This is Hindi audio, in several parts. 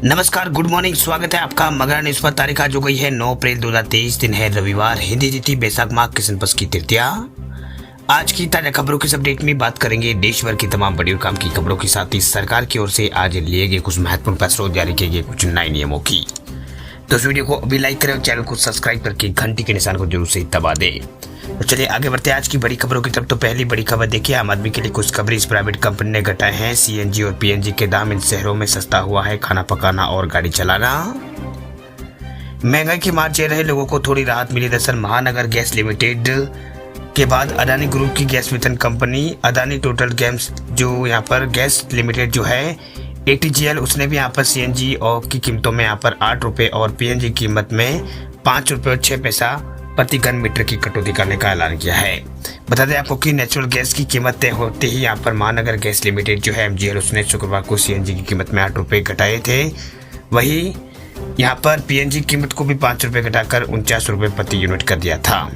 नमस्कार, गुड मॉर्निंग। स्वागत है आपका मगरा न्यूज पर। तारीख आज हो गई है 9 अप्रैल 2023, दिन है रविवार, हिंदी तिथि बैसाख माह किशन पक्ष की तृतीया। आज की ताजा खबरों की अपडेट में बात करेंगे देश भर की तमाम बड़ी और काम की खबरों के साथ ही सरकार की ओर से आज लिए गए कुछ महत्वपूर्ण फैसलों, जारी किए गए कुछ नए नियमों की। तो इस वीडियो को अभी लाइक करें और चैनल को सब्सक्राइब करके घंटी के निशान को जरूर से दबा दें। तो चलिए आगे बढ़ते हैं आज की बड़ी खबरों की तरफ। तो पहली बड़ी खबर देखिए, आम आदमी के लिए कुछ खबरें। इस प्राइवेट कंपनी ने घटाए हैं सीएनजी और पीएनजी के दाम। इन शहरों में सस्ता हुआ है खाना पकाना और गाड़ी चलाना। महंगाई की मार झेल रहे लोगों को थोड़ी राहत मिली। दरअसल महानगर गैस लिमिटेड के बाद अदानी ग्रुप की गैस वितरण कंपनी अदानी टोटल गैस जो यहाँ पर गैस लिमिटेड जो है ATGL, उसने भी यहाँ पर सीएनजी और की कीमतों में यहाँ पर 8 रुपये और पीएनजी की कीमत में 5 रुपये और 6 पैसा प्रति घन मीटर की कटौती करने का ऐलान किया है। बता दें आपको कि नेचुरल गैस की कीमत तय होते ही यहाँ पर महानगर गैस लिमिटेड जो है MGL, उसने शुक्रवार को सीएनजी की कीमत में 8 रुपये घटाए थे। वहीं यहाँ पर पीएनजी की कीमत को भी 5 रुपये घटाकर 49 रुपये प्रति यूनिट कर दिया था।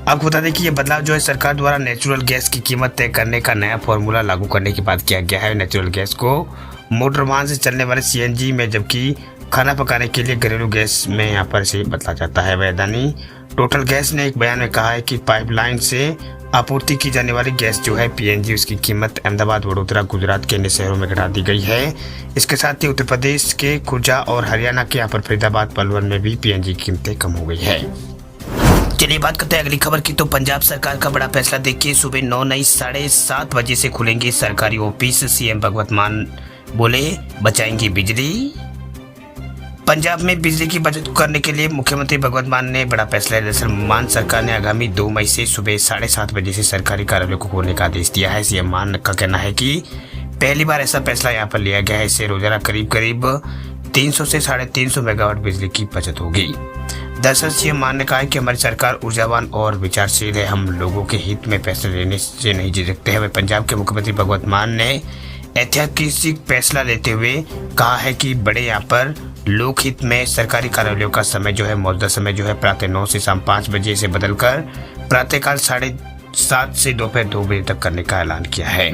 आपको बता दें कि यह बदलाव जो है सरकार द्वारा नेचुरल गैस की कीमत तय करने का नया फॉर्मूला लागू करने के बाद किया गया है। नेचुरल गैस को मोटर वाहन से चलने वाले सीएनजी में, जबकि खाना पकाने के लिए घरेलू गैस में यहाँ पर से बदला जाता है। वह अदानी टोटल गैस ने एक बयान में कहा है कि पाइपलाइन से आपूर्ति की जाने वाली गैस जो है पीएनजी, उसकी कीमत अहमदाबाद, वडोदरा, गुजरात के अन्य शहरों में घटा दी गई है। इसके साथ ही उत्तर प्रदेश के खुर्जा और हरियाणा के यहाँ पर फरीदाबाद, पलवल में भी पीएनजी की कीमतें कम हो गई है। चलिए बात करते हैं अगली खबर की। तो पंजाब सरकार का बड़ा फैसला देखिए, सुबह 9 नहीं 7:30 बजे से खुलेंगे सरकारी ऑफिस। सीएम भगवंत मान बोले बचाएंगी बिजली। पंजाब में बिजली की बचत करने के लिए मुख्यमंत्री भगवंत मान ने बड़ा फैसला लिया। दरअसल मान सरकार ने आगामी 2 मई से सुबह 7:30 बजे से सरकारी कार्यालयों को खोलने का आदेश दिया है। सीएम मान का कहना है कि पहली बार ऐसा फैसला यहाँ पर लिया गया है। इससे रोजाना करीब 300 से 350 मेगावाट बिजली की बचत होगी। दरअसल सीएम मान ने कहा है कि हमारी सरकार ऊर्जावान और विचारशील है, हम लोगों के हित में फैसले लेने से नहीं झिझकते हैं। वह पंजाब के मुख्यमंत्री भगवंत मान ने ऐतिहासिक फैसला लेते हुए कहा है कि बड़े यहाँ पर लोक हित में सरकारी कार्यालयों का समय जो है, मौजूदा समय जो है प्रातः 9 से शाम 5 बजे से बदलकर प्रातःकाल 7:30 से दोपहर 2 बजे तक करने का ऐलान किया है।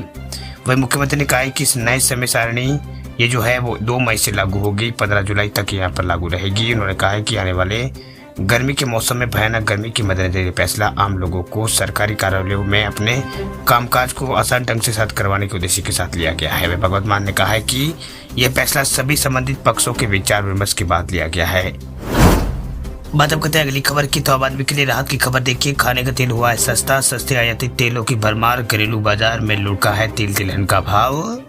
वही मुख्यमंत्री ने कहा है कि इस नए समय सारणी ये जो है वो 2 मई से लागू होगी, 15 जुलाई तक यहाँ पर लागू रहेगी। उन्होंने कहा है कि आने वाले गर्मी के मौसम में भयानक गर्मी के मद्देनजर ये फैसला आम लोगों को सरकारी कार्यालयों में अपने कामकाज को आसान ढंग से साथ करवाने के उद्देश्य के साथ लिया गया है। भगवंत मान ने कहा है कि यह फैसला सभी संबंधित पक्षों के विचार विमर्श के बाद लिया गया है। बात अब करते हैं अगली खबर की। तो आम आदमी के लिए राहत की खबर देखिए, खाने का तेल हुआ है सस्ता। सस्ते आयातित तेलों की भरमार, घरेलू बाजार में लुढ़का है तेल तिलहन का भाव।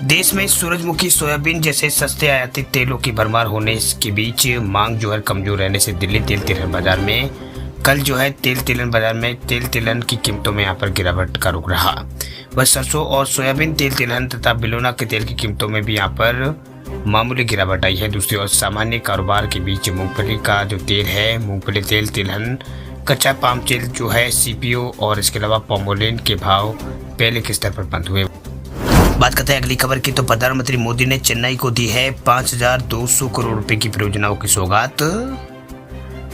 देश में सूरजमुखी, सोयाबीन जैसे सस्ते आयातित तेलों की भरमार होने के बीच मांग जो है कमजोर रहने से दिल्ली तेल तिलहन बाजार में कल जो है तेल तिलहन बाजार में तेल तिलहन की कीमतों में यहाँ पर गिरावट का रुख रहा। वह सरसों और सोयाबीन, तेल तिलहन तथा बिलोना के तेल की कीमतों में भी यहाँ पर मामूली गिरावट आई है। दूसरी ओर सामान्य कारोबार के बीच मूंगफली का जो तेल है, मूंगफली तेल, तिलहन, कच्चा पाम तेल जो है, CPO और इसके अलावा पॉमोलिन के भाव पहले के स्तर पर बंद हुए। बात करते हैं अगली खबर की। तो प्रधानमंत्री मोदी ने चेन्नई को दी है 5,200 करोड़ रुपए की परियोजनाओं की सौगात।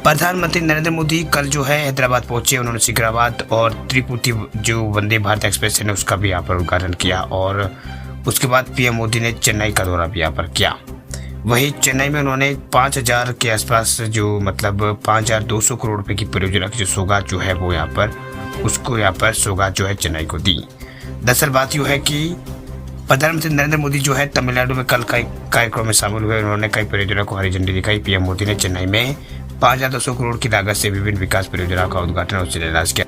प्रधानमंत्री नरेंद्र मोदी कल जो है हैदराबाद पहुंचे। उन्होंने सिकंदराबाद और त्रिपुटी जो वंदे भारत एक्सप्रेस है उसका भी यहाँ पर उद्घाटन किया और उसके बाद PM मोदी ने चेन्नई का दौरा भी यहाँ पर किया। वहीं चेन्नई में उन्होंने 5,000 के आसपास जो मतलब 5,200 करोड़ रुपए की परियोजना की जो सौगात जो है वो यहाँ पर उसको यहाँ पर सौगात जो है चेन्नई को दी। दरअसल बात यूँ है कि प्रधानमंत्री नरेंद्र मोदी जो है तमिलनाडु में कल कई कार्यक्रम में शामिल हुए। उन्होंने कई परियोजनाओं को हरी झंडी दिखाई। PM मोदी ने चेन्नई में 5,200 करोड़ की लागत से विभिन्न विकास परियोजनाओं का उद्घाटन और शिलान्यास किया।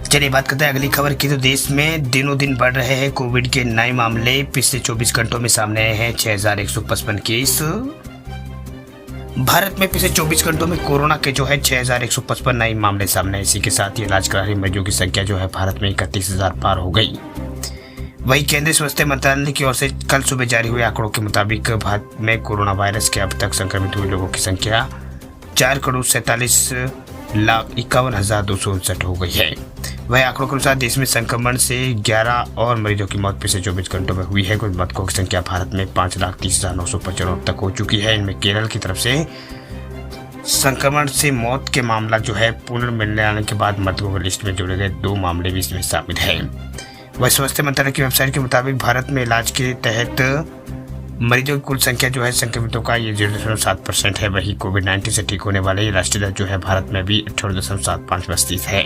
चलिए बात करते हैं अगली खबर की। तो देश में दिनों दिन बढ़ रहे हैं कोविड के नए मामले। पिछले 24 घंटों में सामने आए हैं 6,155 केस। भारत में पिछले 24 घंटों में कोरोना के जो है 6,155 नए मामले सामने। इसी के साथ ही इलाज करा रहे मरीजों की संख्या जो है भारत में 31,000 पार हो गई। वहीं केंद्रीय स्वास्थ्य मंत्रालय की ओर से कल सुबह जारी हुए आंकड़ों के मुताबिक भारत में कोरोना वायरस के अब तक संक्रमित हुए लोगों की संख्या 4,47,51,259 हो गई है। वहीं आंकड़ों के अनुसार देश में संक्रमण से 11 और मरीजों की मौत पिछले 24 घंटों में हुई है। कुल मृतकों की संख्या भारत में 5,30,995 अब तक हो चुकी है। इनमें केरल की तरफ से संक्रमण से मौत के मामला जो है पुनः मिलने आने के बाद मृतकों की लिस्ट में जोड़े गए 2 मामले भी इसमें शामिल है। वह स्वास्थ्य मंत्रालय की वेबसाइट के मुताबिक भारत में इलाज के तहत मरीजों की कुल संख्या जो है संक्रमितों का ये 0.7% है। वही कोविड-19 से ठीक होने वाले राष्ट्रीय दर जो है भारत में भी 18.75% है।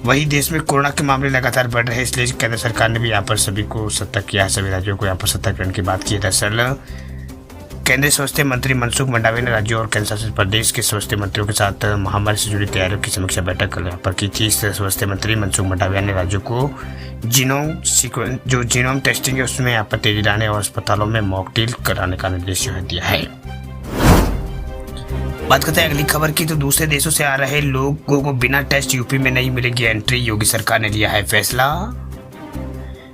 वही देश में कोरोना के मामले लगातार बढ़ रहे हैं, इसलिए केंद्र सरकार ने भी यहाँ पर सभी को सतर्क किया है, सभी राज्यों को यहाँ पर सतर्क रहने की बात की है। दरअसल केंद्रीय स्वास्थ्य मंत्री मनसुख मंडाविया ने राज्यों और केंद्र शासित प्रदेश के स्वास्थ्य मंत्रियों के साथ महामारी से जुड़ी तैयारियों की समीक्षा बैठक कल यहाँ पर की थी। इस स्वास्थ्य मंत्री मनसुख मंडाविया ने राज्यों को जीनोम टेस्टिंग है उसमें यहाँ पर तेजी लाने और अस्पतालों में मॉक ड्रिल कराने का निर्देश दिया है। बात करते हैं अगली खबर की, तो दूसरे देशों से आ रहे लोगों को बिना टेस्ट यूपी में नहीं मिलेगी एंट्री, योगी सरकार ने लिया है फैसला।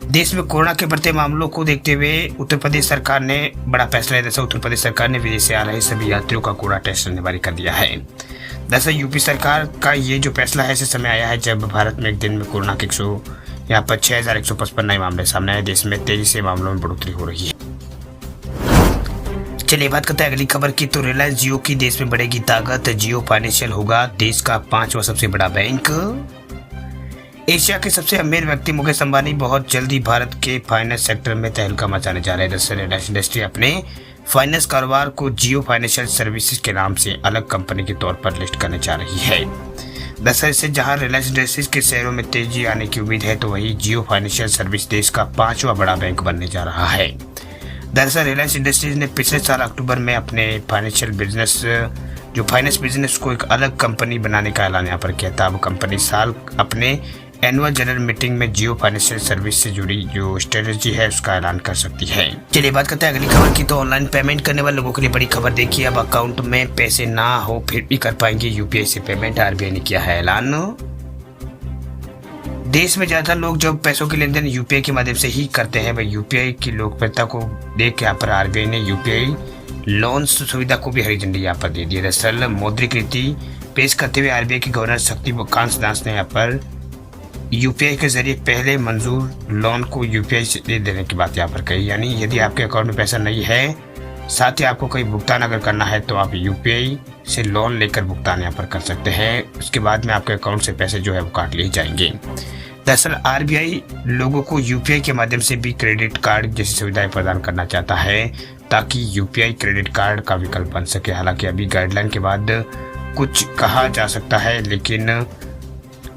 देश में कोरोना के बढ़ते मामलों को देखते हुए उत्तर प्रदेश सरकार ने बड़ा फैसला लिया। उत्तर प्रदेश सरकार ने विदेश से आ रहे सभी यात्रियों का कोरोना टेस्ट अनिवार्य कर दिया है। दरअसल यूपी सरकार का ये जो फैसला है ऐसे समय आया है जब भारत में एक दिन में कोरोना के 6,155 नए मामले सामने आए। देश में तेजी से मामलों में बढ़ोतरी हो रही है। चलिए बात करते हैं अगली खबर की, तो रिलायंस जियो की देश में बढ़ेगी ताकत, जियो फाइनेंशियल होगा देश का 5वां सबसे बड़ा बैंक। एशिया के सबसे अमीर व्यक्ति मुकेश अंबानी बहुत जल्दी भारत के फाइनेंस सेक्टर में तहलका मचाने जा रहे हैं। दरअसल रिलायंस इंडस्ट्री अपने फाइनेंस कारोबार को जियो फाइनेंशियल सर्विसेज के नाम से अलग कंपनी के तौर पर लिस्ट करने जा रही है। दरअसल इससे जहां रिलायंस इंडस्ट्रीज के शेयरों में तेजी आने की उम्मीद है, तो वही जियो फाइनेंशियल सर्विस देश का 5वां बड़ा बैंक बनने जा रहा है। दरअसल रिलायंस इंडस्ट्रीज ने पिछले साल अक्टूबर में अपने फाइनेंस बिजनेस को एक अलग कंपनी बनाने का ऐलान यहाँ पर किया था। अब कंपनी साल अपने एनुअल जनरल मीटिंग में जियो फाइनेंशियल सर्विस से जुड़ी जो स्ट्रेटेजी है उसका ऐलान कर सकती है। चलिए बात करते हैं अगली खबर की, तो ऑनलाइन पेमेंट करने वाले लोगों के लिए बड़ी खबर देखिए। अब अकाउंट में पैसे ना हो फिर भी कर पाएंगे यूपीआई से पेमेंट, आरबीआई ने किया है ऐलान। देश में ज्यादातर लोग जब पैसों के लेन देन यूपीआई के माध्यम से ही करते हैं, वह यूपीआई की लोकप्रियता को देख यहाँ पर आरबीआई ने यूपीआई लोन सुविधा को भी हरी झंडी यहाँ पर दे दी है। दरअसल मौद्रिक नीति पेश करते हुए आरबीआई के गवर्नर शक्तिकांत दास ने यहाँ पर यूपीआई के जरिए पहले मंजूर लोन को यूपीआई से दे देने की बात यहाँ पर कही। यानी यदि आपके अकाउंट में पैसा नहीं है, साथ ही आपको कोई भुगतान अगर करना है, तो आप यूपीआई से लोन लेकर भुगतान यहाँ पर कर सकते हैं। उसके बाद में आपके अकाउंट से पैसे जो है वो काट लिए जाएंगे। दरअसल आरबीआई लोगों को यूपीआई के माध्यम से भी क्रेडिट कार्ड जैसी सुविधाएं प्रदान करना चाहता है, ताकि यूपीआई क्रेडिट कार्ड का विकल्प बन सके। हालांकि अभी गाइडलाइन के बाद कुछ कहा जा सकता है, लेकिन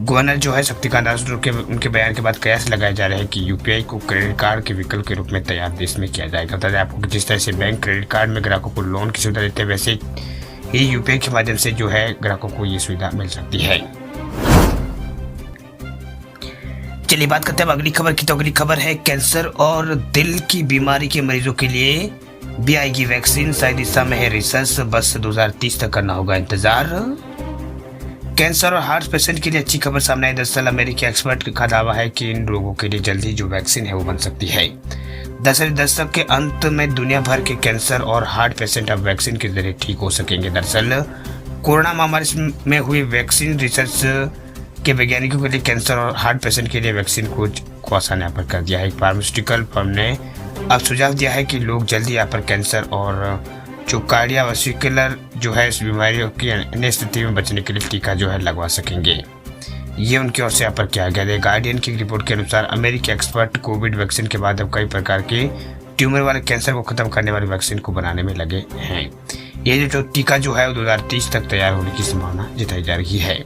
गवर्नर जो है शक्तिकांत दास उनके बयान के बाद कयास लगाए जा रहे हैं कि यूपीआई को क्रेडिट कार्ड के विकल्प के रूप में तैयार देश में किया जाएगा। बता दें आपको कि जिस तरह से बैंक क्रेडिट कार्ड में ग्राहकों को लोन की सुविधा देते हैं, वैसे ही यूपीआई के माध्यम से जो है ग्राहकों को ये सुविधा मिल सकती है। चलिए बात करते हैं अगली खबर की, तो अगली खबर है कैंसर और दिल की बीमारी के मरीजों के लिए भी आएगी वैक्सीन, शायद इस समय है रिसर्च, बस 2030 तक करना होगा इंतजार। कैंसर और हार्ट पेशेंट के लिए अच्छी खबर सामने आई। दरअसल अमेरिकी एक्सपर्ट का दावा है कि इन रोगों के लिए जल्दी जो वैक्सीन है वो बन सकती है। दरअसल दशक के अंत में दुनिया भर के कैंसर और हार्ट पेशेंट अब वैक्सीन के जरिए ठीक हो सकेंगे। दरअसल कोरोना महामारी में हुई वैक्सीन रिसर्च के वैज्ञानिकों के लिए कैंसर और हार्ट पेशेंट के लिए वैक्सीन खोज को आसान यहाँ पर कर दिया है। एक फार्मास्यूटिकल फर्म ने अब सुझाव दिया है कि लोग जल्दी यहाँ पर कैंसर और जो कार्डियोवास्कुलर जो है इस बीमारियों की अन्य स्थिति में बचने के लिए टीका जो है लगवा सकेंगे। ये उनकी ओर से यहाँ पर किया गया है। गार्डियन की रिपोर्ट के अनुसार अमेरिकी एक्सपर्ट कोविड वैक्सीन के बाद अब कई प्रकार के ट्यूमर वाले कैंसर को खत्म करने वाली वैक्सीन को बनाने में लगे हैं। ये जो टीका जो है 2030 तक तैयार होने की संभावना जताई जा रही है।